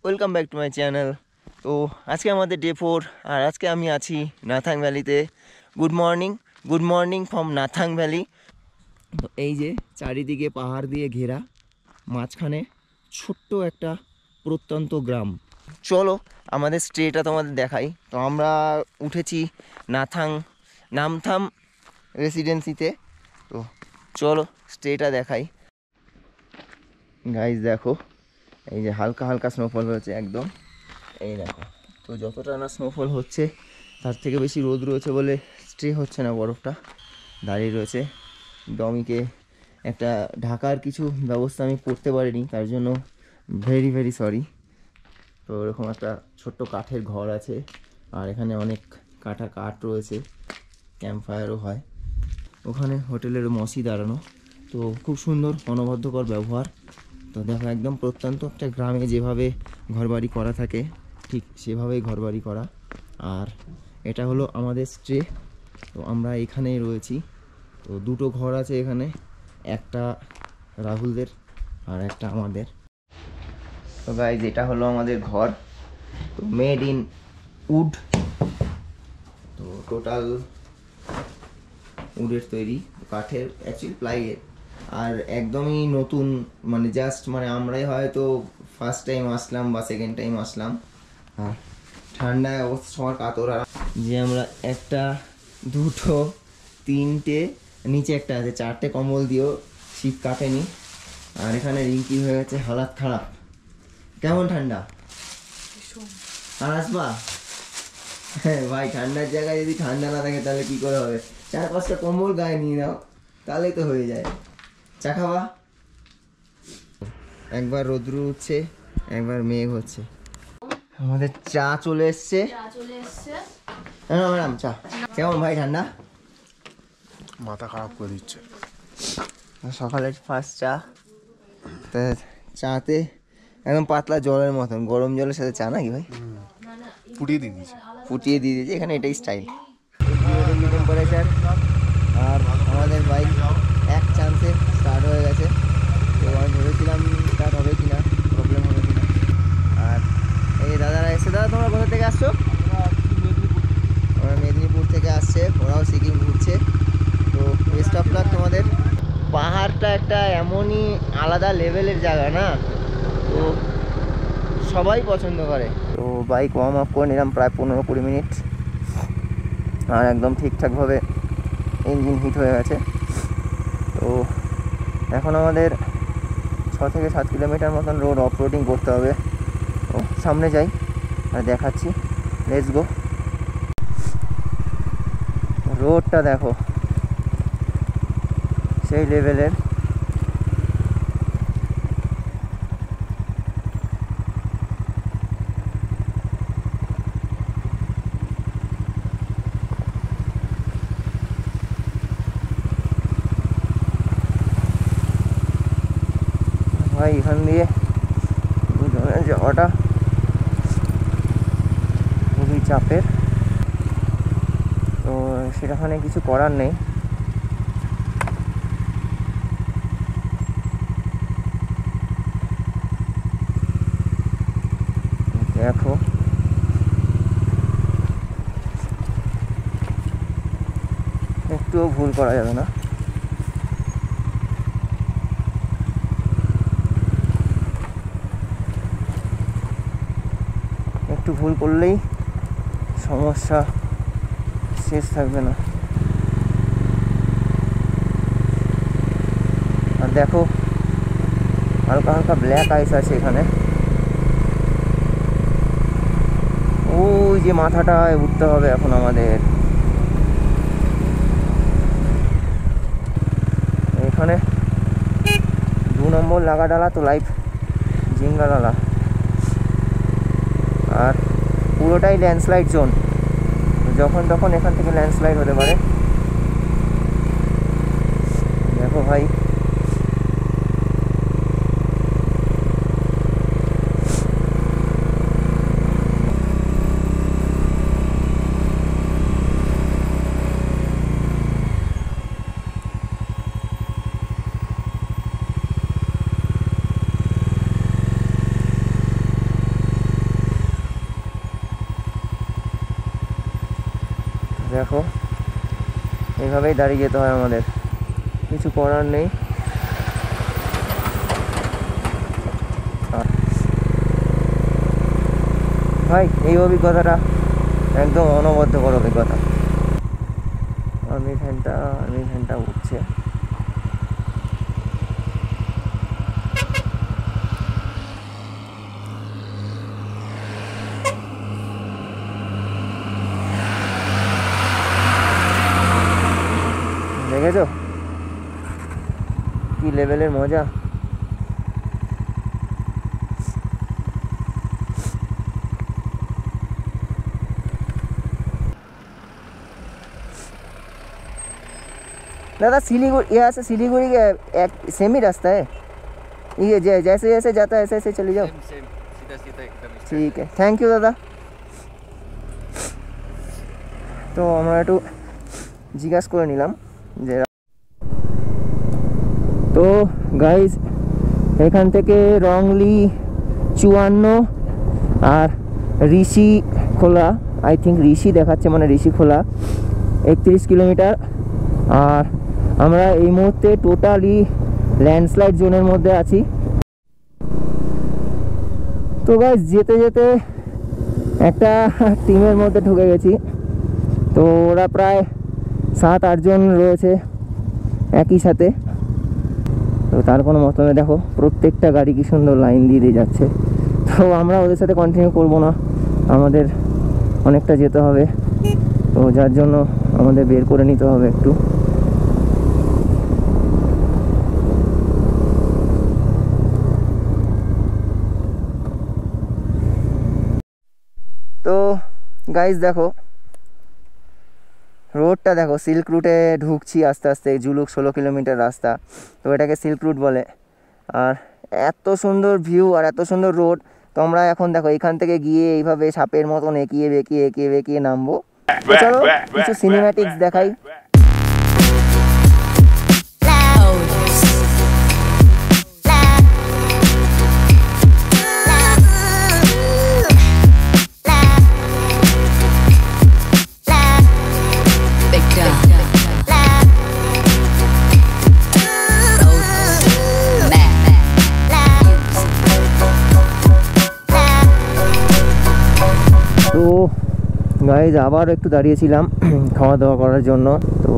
Welcome back to my channel. তো আজকে আমাদের ডে 4 আর আজকে আমি আছি নাথাং ভ্যালিতে। Good morning from Nathang Valley. তো এই যে চারিদিকে পাহাড় দিয়ে ঘেরা, মাঝখানে ছোট্ট একটা প্রত্যন্ত গ্রাম। চলো আমাদের স্টেটা তোমাদের দেখাই। তো আমরা উঠেছি নামথাম রেসিডেন্সিতে। তো চলো স্টেটা দেখাই। গাইজ দেখো, এই যে হালকা হালকা স্নোফল হয়েছে একদম, এই দেখো। তো যতটা না স্নোফল হচ্ছে তার থেকে বেশি রোদ রয়েছে বলে স্টে হচ্ছে না, বরফটা দাঁড়িয়ে রয়েছে। ডমিকে একটা ঢাকার কিছু ব্যবস্থা আমি করতে পারিনি, তার জন্য ভেরি সরি। তো এরকম একটা ছোট্ট কাঠের ঘর আছে, আর এখানে অনেক কাঠ রয়েছে, ক্যাম্প ফায়ারও হয়। ওখানে হোটেলের মসি দাঁড়ানো। তো খুব সুন্দর অনবদ্যকর ব্যবহার। তো দেখো একদম প্রত্যন্ত একটা গ্রামে যেভাবে ঘরবাড়ি করা থাকে ঠিক সেভাবেই ঘরবাড়ি করা। আর এটা হলো আমাদের স্টে। তো আমরা এখানেই রয়েছি। তো দুটো ঘর আছে এখানে, একটা রাহুলদের আর একটা আমাদের। তো গাইজ এটা হলো আমাদের ঘর। তো মেড ইন উড, তো টোটাল উডের তৈরি, কাঠের অ্যাকচুয়ালি প্লাইয়ের। আর একদমই নতুন, মানে জাস্ট মানে আমরাই হয়তো ফার্স্ট টাইম আসলাম বা সেকেন্ড টাইম আসলাম। আর ঠান্ডায় অবস্থা সবার কাতরা, যে আমরা একটা দুটো তিনটে নিচে একটা আছে, চারটে কম্বল দিয়েও শীত কাটেনি। আর এখানে রিঙ্কি হয়ে গেছে হালাত খারাপ। কেমন ঠান্ডা? আর আসবা? হ্যাঁ ভাই, ঠান্ডার জায়গায় যদি ঠান্ডা না থাকে তাহলে কি করে হবে? 4-5টা কম্বল গায়ে নিয়ে নাও, তাহলেই তো হয়ে যায়। চা খাওয়া? একবার রোদ্রু উঠছে, একবার মেঘ হচ্ছে। আমাদের চা চলে এসছে। ম্যাডাম চা কেমন ভাই? ঠান্ডা মাথা খারাপ করে দিচ্ছে। সকালের ফার্স্ট চা, চাতে একদম পাতলা জলের মতন, গরম জলের সাথে চা নাকি ভাই? ফুটিয়ে দিয়ে দিয়েছে এখানে, এটাই স্টাইল। টেম্পারেচার। আর আমাদের বাইক এক চান্সে স্টার্ট হয়ে গেছে। তো আমি ভেবেছিলাম স্টার্ট হবে কিনা, প্রবলেম হবে কিনা। আর এই দাদারা এসে, দাদা তোমরা কোথা থেকে আসছো? ওরা মেদিনীপুর থেকে আসছে, ওরাও সিকিম ঘুরছে। তো বেস্ট অফ লাক তোমাদের। পাহাড়টা একটা এমনই আলাদা লেভেলের জায়গা না, তো সবাই পছন্দ করে। তো বাইক ওয়ার্ম আপ করে নিলাম প্রায় 15-20 মিনিট, আর একদম ঠিকঠাকভাবে ইঞ্জিন হিট হয়ে গেছে। তো এখন আমাদের 6 থেকে 7 কিলোমিটার মতন রোড অফ রোডিং করতে হবে। তো সামনে যাই আর দেখাচ্ছি, লেটস গো। রোডটা দেখো সেই লেভেলের। ভাই এখান দিয়ে দুজনের যাওয়াটা খুবই চাপের। তো সেখানে কিছু করার নেই। দেখো একটুও ভুল করা যাবে না। একটু ভুল করলেই সমস্যা শেষ থাকবে না। আর দেখো হালকা হালকা ব্ল্যাক আইস আছে এখানে। ওই যে মাথাটায় উঠতে হবে এখন আমাদের। এখানে 2 নম্বর লাগা ডালা তো লাইফ জিঙ্গা ডালা, আর পুরোটাই ল্যান্ডস্লাইড জোন। যখন তখন এখান থেকে ল্যান্ডস্লাইড হতে পারে। দেখো ভাই, দেখো এইভাবেই দাঁড়িয়ে যেতে হয় আমাদের, কিছু করার নেই। ভাই এই অভিজ্ঞতাটা একদম অনবদ্যকর অভিজ্ঞতা। আর্মি ভ্যানটা উঠছে। দেখেছো কি লেভেলের মজা। दादा सिलीगुड़ी, यहाँ से सिलीगुड़ी का एक सेम ही रास्ता है ये, जैसे जैसे जाता है ऐसे ऐसे चले जाओ। सेम सीधा सीधा एकदम ठीक है, थैंक यू दादा। तो আমরা একটু জিজ্ঞাসা করে নিলাম যে, তো গাইজ এখান থেকে রংলি 54 আর ঋষি খোলা, আই থিঙ্ক ঋষি দেখাচ্ছে, মানে ঋষি খোলা 31 কিলোমিটার। আর আমরা এই মুহূর্তে টোটালি ল্যান্ডস্লাইড জোনের মধ্যে আছি। তো গাইজ যেতে যেতে একটা টিমের মধ্যে ঢুকে গেছি। তো ওরা প্রায় 7-8 জন রয়েছে একই সাথে। তো তার কোনো মতলব নেই, দেখো প্রত্যেকটা গাড়ি কি সুন্দর লাইন দিয়ে দিয়ে যাচ্ছে। তো আমরা ওদের সাথে কন্টিনিউ করব না, আমাদের অনেকটা যেতে হবে। তো যার জন্য আমাদের বের করে নিতে হবে একটু। তো গাইজ দেখো রোডটা দেখো, সিল্ক রুটে ঢুকছি আস্তে আস্তে। জুলুক 16 কিলোমিটার রাস্তা, তো এটাকে সিল্ক রুট বলে। আর এত সুন্দর ভিউ আর এত সুন্দর রোড। তো আমরা এখন দেখো এখান থেকে গিয়ে এইভাবে সাপের মতন এঁকিয়ে বেঁকিয়ে নামবো। তো চলো কিছু সিনেম্যাটিক্স দেখাই। তো গাইজ আবার একটু দাঁড়িয়েছিলাম খাওয়া দাওয়া করার জন্য। তো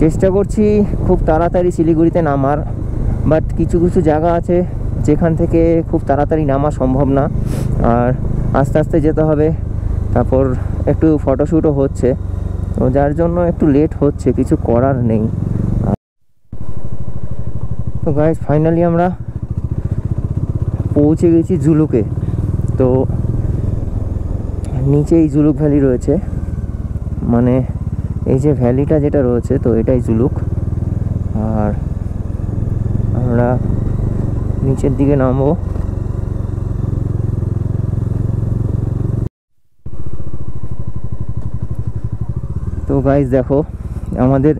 চেষ্টা করছি খুব তাড়াতাড়ি শিলিগুড়িতে নামার, বাট কিছু কিছু জায়গা আছে যেখান থেকে খুব তাড়াতাড়ি নামা সম্ভব না, আর আস্তে আস্তে যেতে হবে। তারপর একটু ফটোশ্যুটও হচ্ছে, তো যার জন্য একটু লেট হচ্ছে, কিছু করার নেই। তো গাইজ ফাইনালি আমরা পৌঁছে গেছি জুলুকে। তো নিচেই জুলুক ভ্যালি রয়েছে, মানে এই যে ভ্যালিটা যেটা রয়েছে, তো এটাই জুলুক। আর আমরা নিচের দিকে নামবো। তো গাইজ দেখো আমাদের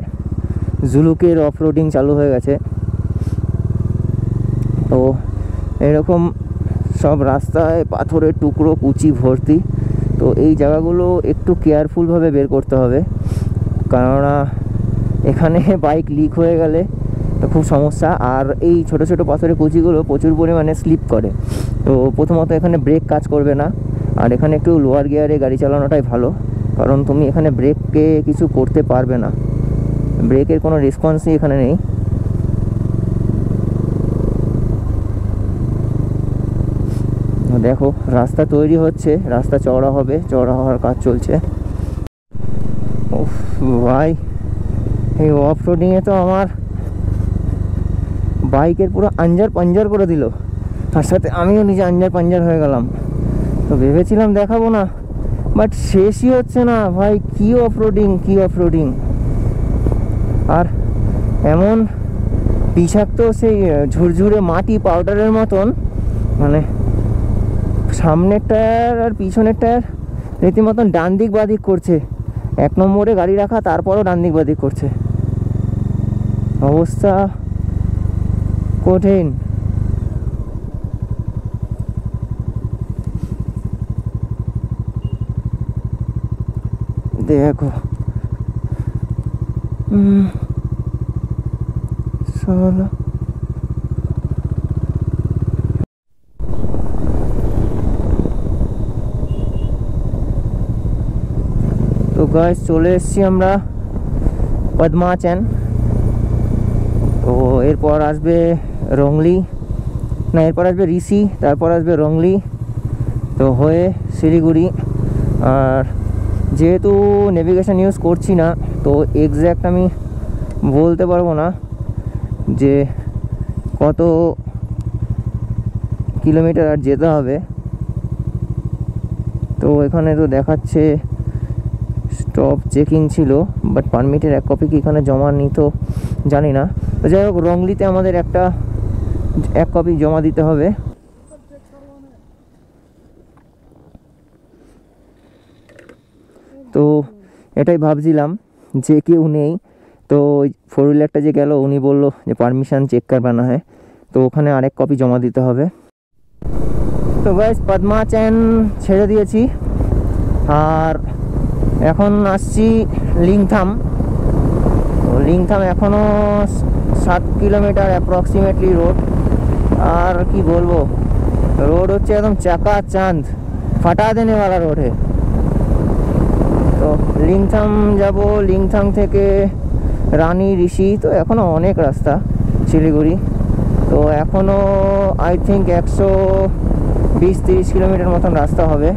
জুলুকের অফ রোডিং চালু হয়ে গেছে। তো এরকম সব রাস্তায় পাথরের টুকরো কুচি ভর্তি। তো এই জায়গাগুলো একটু কেয়ারফুলভাবে বের করতে হবে, কেননা এখানে বাইক লিক হয়ে গেলে তো খুব সমস্যা। আর এই ছোট ছোট পাথরের কুচিগুলো প্রচুর পরিমাণে স্লিপ করে। তো প্রথমত এখানে ব্রেক কাজ করবে না, আর এখানে একটু লোয়ার গিয়ারে গাড়ি চালানোটাই ভালো, কারণ তুমি এখানে ব্রেককে কিছু করতে পারবে না, ব্রেকের কোনো রেসপন্সই এখানে নেই। দেখো রাস্তা তৈরি হচ্ছে, রাস্তা চওড়া হবে, চওড়া হওয়ার কাজ চলছে। উফ ভাই, এই অফ রোডিংয়ে তো আমার বাইকের পুরো আঞ্জার পাঞ্জার করে দিল, তার সাথে আমিও নিজে আঞ্জার পাঞ্জার হয়ে গেলাম। তো ভেবেছিলাম দেখাবো না, বাট শেষই হচ্ছে না ভাই, কি অফরোডিং কি অফরোডিং। আর এমন বিষাক্ত সেই ঝুরঝুরে মাটি পাউডারের মতন, মানে সামনের টায়ার আর পিছনের টায়ার রীতিমতন ডান দিক বাদিক করছে। 1 নম্বরে গাড়ি রাখা, তারপরও ডান দিক বাদিক করছে, অবস্থা কঠিন। দেখো সালা তো গাইস চলে এসেছি আমরা পদ্মাচেন। তো এরপর আসবে রংলি, না এরপর আসবে ঋষি, তারপর আসবে রংলি, তো হয়ে শিলিগুড়ি। আর যেহেতু নেভিগেশন ইউজ করছি না, তো এক্স্যাক্ট আমি বলতে পারবো না যে কত কিলোমিটার আর যেতে হবে। তো এখানে তো দেখাচ্ছে স্টপ চেকিং ছিল, বাট পারমিটের 1 কপি কি এখানে জমা নিত জানি না। তো যাই হোক, রংলিতে আমাদের 1 কপি জমা দিতে হবে। তো এটাই ভাবছিলাম যে কেউ নেই, তো 4 হুইলারটা যে গেল উনি বললো যে পারমিশন চেক করবানা হয়, তো ওখানে 1 কপি জমা দিতে হবে। তো গাইস পদ্মাচেন ছেড়ে দিয়েছি, আর এখন আসছি লিংথাম। লিংথাম এখনও 7 কিলোমিটার অ্যাপ্রক্সিমেটলি রোড। আর কি বলবো, रोड হচ্ছে একদম চাকা চাঁদ, ফাটা দেনে वाला रोड है। তো লিংথাম যাব, লিংথাম থেকে রানী ঋষি, তো এখনও অনেক রাস্তা শিলিগুড়ি। তো এখনও আই থিঙ্ক 120-30 কিলোমিটার মতন রাস্তা হবে।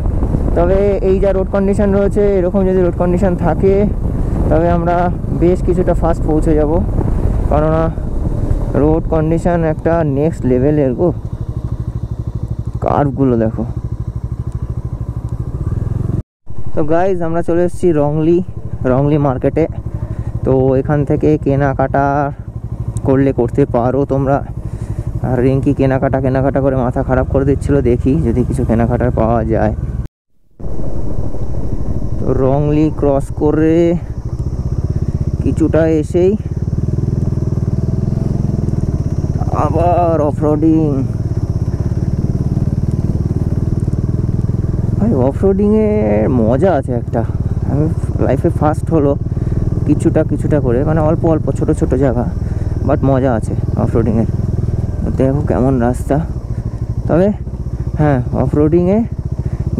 তবে এই যা রোড কন্ডিশন রয়েছে, এরকম যদি রোড কন্ডিশন থাকে তবে আমরা বেশ কিছুটা ফাস্ট পৌঁছে যাব, কেননা রোড কন্ডিশন একটা নেক্সট লেভেলের গো। কার্ভগুলো দেখো। তো গাইজ আমরা চলে এসেছি রংলি মার্কেটে। তো এখান থেকে কেনাকাটা করতে পারো তোমরা। আর রিঙ্কি কেনাকাটা করে মাথা খারাপ করে দিচ্ছিলো, দেখি যদি কিছু কেনাকাটার পাওয়া যায়। তো রংলি ক্রস করে কিছুটা এসেই আবার অফরোডিং। ভাই অফরোডিংয়ের মজা আছে একটা, আমি লাইফে ফার্স্ট হলো কিছুটা করে, মানে অল্প ছোট জায়গা, বাট মজা আছে অফরোডিংয়ের। দেখো কেমন রাস্তা। তবে হ্যাঁ, অফরোডিংয়ে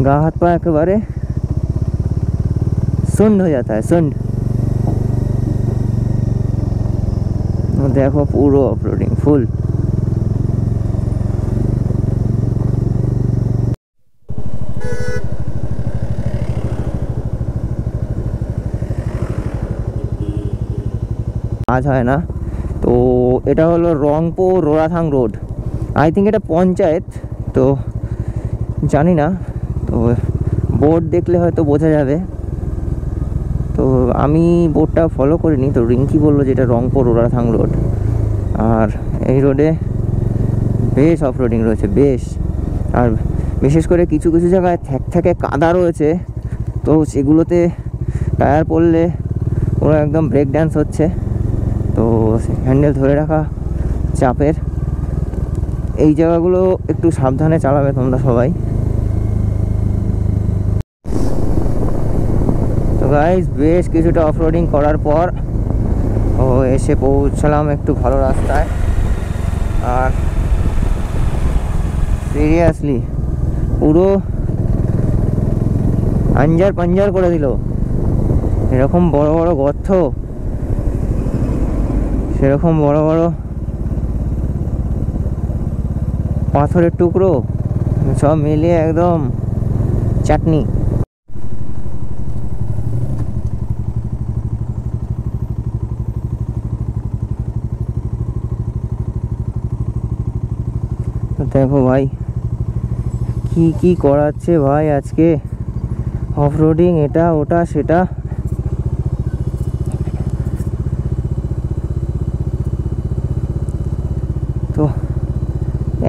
গা হাত পা একেবারে सुंड हो जाता है, सुंड। देखो पूरा ऑफरोडिंग फुल। आज है ना, तो এটা হলো রংপুর রোরাথাং রোড। আই থিঙ্ক এটা পঞ্চায়েত, তো জানি না, তো বোর্ড দেখলে হয়তো বোঝা যাবে। তো আমি বোর্ডটা ফলো করিনি, তো রিঙ্কি বললো যে এটা রংপুর রোরাথাং রোড। আর এই রোডে বেশ অফরোডিং রয়েছে, বেশ। আর বিশেষ করে কিছু জায়গায় থ্যাকে কাদা রয়েছে, তো সেগুলোতে টায়ার পড়লে পুরো একদম ব্রেক ড্যান্স হচ্ছে। তো হ্যান্ডেল ধরে রাখা চাপের। এই জায়গাগুলো একটু সাবধানে চালাবে তোমরা সবাই। তো গাইজ বেশ কিছুটা অফরোডিং করার পর এসে পৌঁছালাম একটু ভালো রাস্তায়। আর সিরিয়াসলি পুরো আঞ্জার পাঞ্জার করে দিল। এরকম বড় বড় গর্ত, সেরকম বড় বড় পাথরের টুকরো, সব মিলিয়ে একদম চাটনি। দেখো ভাই কি করাচ্ছে ভাই আজকে। অফ রোডিং, এটা ওটা সেটা। তো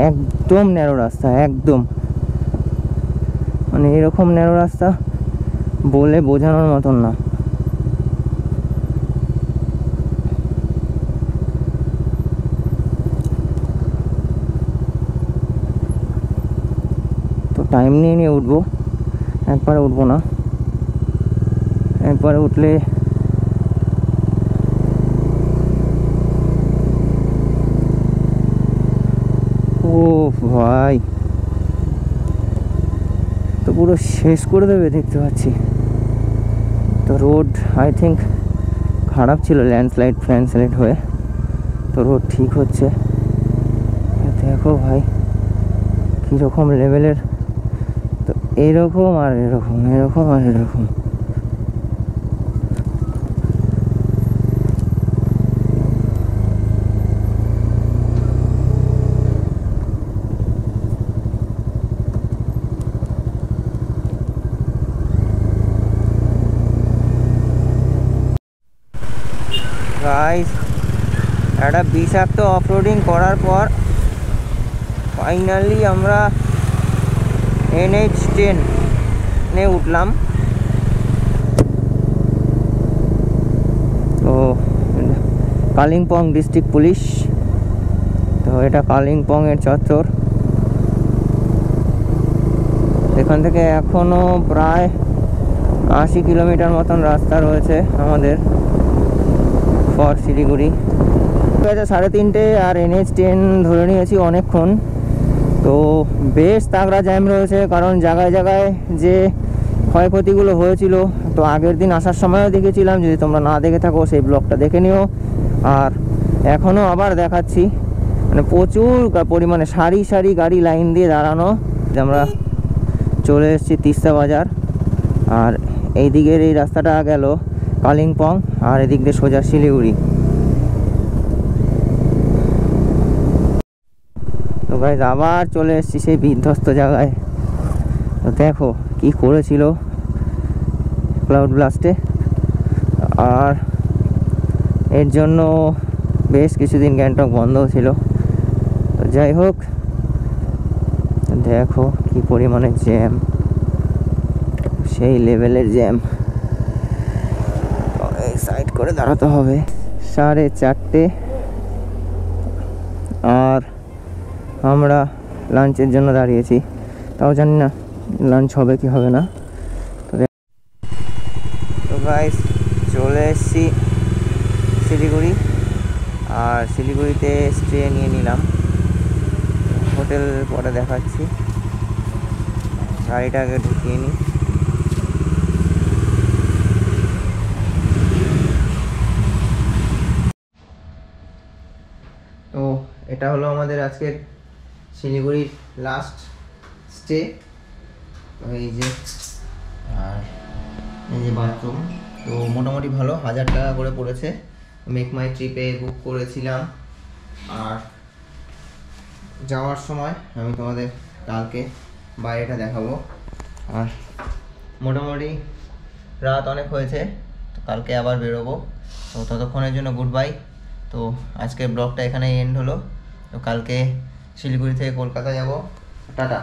একদম ন্যারো রাস্তা, একদম মানে এরকম ন্যারো রাস্তা বলে বোঝানোর মতন না। তো টাইম নিয়ে নিয়ে উঠবো, একবারে উঠবো না। একবারে উঠলে ও ভাই, তো পুরো শেষ করে দেবে দেখতে পাচ্ছি। তো রোড আই থিঙ্ক খারাপ ছিল, ল্যান্ডস্লাইড হয়ে। তো রোড ঠিক হচ্ছে। দেখো ভাই কীরকম লেভেলের, তো এরকম আর এরকম, এরকম আর এরকম। গাইস, একটা বিষাক্ত অফরোডিং করার পর ফাইনালি আমরা NH10 উঠলাম। তো কালিম্পং ডিস্ট্রিক্ট পুলিশ, তো এটা কালিম্পংয়ের চত্বর। এখান থেকে এখনও প্রায় 80 কিলোমিটার মতন রাস্তা রয়েছে আমাদের ফর শিলিগুড়ি। 3:30 আর NH10 ধরে নিয়েছি অনেকক্ষণ। তো বেশ তাগড়া জ্যাম রয়েছে, কারণ জায়গায় জায়গায় যে ক্ষয়ক্ষতিগুলো হয়েছিল তো আগের দিন আসার সময়ও দেখেছিলাম। যদি তোমরা না দেখে থাকো সেই ব্লগটা দেখে নিও। আর এখনও আবার দেখাচ্ছি, মানে প্রচুর পরিমাণে সারি সারি গাড়ি লাইন দিয়ে দাঁড়ানো। আমরা চলে এসেছি তিস্তা বাজার, আর এই দিকের এই রাস্তাটা গেল কালিম্পং, আর এদিক দিয়ে সোজা শিলিগুড়ি। তো গাইস আবার চলে এসেছি সেই বিধ্বস্ত জায়গায়। তো দেখো কি করেছিল ক্লাউড ব্লাস্টে, আর এর জন্য বেশ কিছুদিন গ্যাংটক বন্ধ ছিল। তো যাই হোক, দেখো কি পরিমাণে জ্যাম, সেই লেভেলের জ্যাম। এই সাইড করে দাঁড়াতে হবে। 4:30, আর আমরা লাঞ্চের জন্য দাঁড়িয়েছি। তাও জানি না লাঞ্চ হবে কি হবে না। তো গাইস চলে এসেছি শিলিগুড়ি, আর শিলিগুড়িতে স্টে নিয়ে নিলাম। হোটেল পরে দেখাচ্ছি, গাড়িটা আগে ঢুকিয়ে নিই। তো এটা হলো আমাদের আজকের শিলিগুড়ির লাস্ট স্টে। এই যে, আর এই যে বাথরুম। তো মোটামুটি ভালো, 1000 টাকা করে পড়েছে। মেক মাই ট্রিপে বুক করেছিলাম। আর যাওয়ার সময় আমি তোমাদের কালকে বাইরেটা দেখাবো। আর মোটামুটি রাত অনেক হয়েছে, তো কালকে আবার বেরোবো। তো ততক্ষণের জন্য গুড বাই। তো আজকের ব্লগটা এখানেই এন্ড হলো। তো কালকে শিলিগুড়ি থেকে কলকাতা যাব। টাটা।